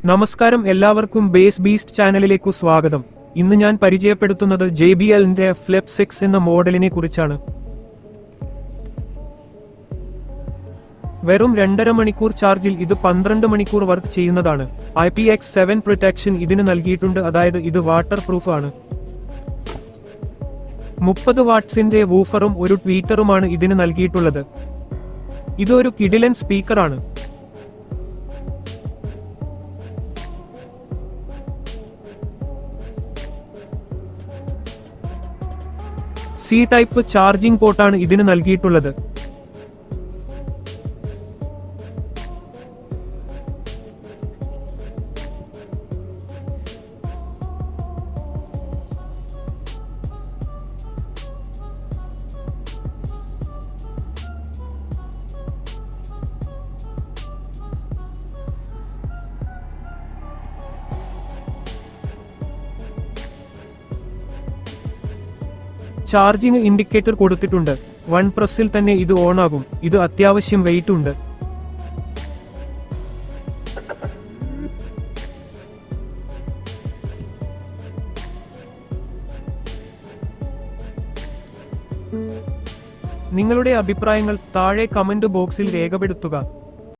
നമസ്കാരം, എല്ലാവർക്കും base beast ചാനലിലേക്കു സ്വാഗതം. ഇന്ന് ഞാൻ പരിചയപ്പെടുത്തുന്നത് JBLന്റെ ഫ്ലിപ്പ് 6 എന്ന മോഡലിനെ കുറിച്ചാണ്. വെറും 2.5 മണിക്കൂർ ചാർജിൽ ഇത് 12 മണിക്കൂർ വർക്ക് ചെയ്യുന്നതാണ്. IPX7 പ്രൊട്ടക്ഷൻ ഇതിന് നൽകിയിട്ടുണ്ട്, അതായത് ഇത് വാട്ടർ പ്രൂഫ് ആണ്. 30 വാട്ട്സിന്റെ വൂഫറും ഒരു ട്വീറ്ററുമാണ് ഇതിന് നൽകിയിട്ടുള്ളത്. ഇതൊരു കിടിലൻ സ്പീക്കറാണ്. C ടൈപ്പ് ചാർജിംഗ് പോർട്ടാണ് ഇതിന് നൽകിയിട്ടുള്ളത്. ചാർജിംഗ് ഇൻഡിക്കേറ്റർ കൊടുത്തിട്ടുണ്ട്. 1 പ്രസ്സിൽ തന്നെ ഇത് ഓൺ ആകും. ഇത് അത്യാവശ്യം വെയിറ്റ് ഉണ്ട്. നിങ്ങളുടെ അഭിപ്രായങ്ങൾ താഴെ കമന്റ് ബോക്സിൽ രേഖപ്പെടുത്തുക.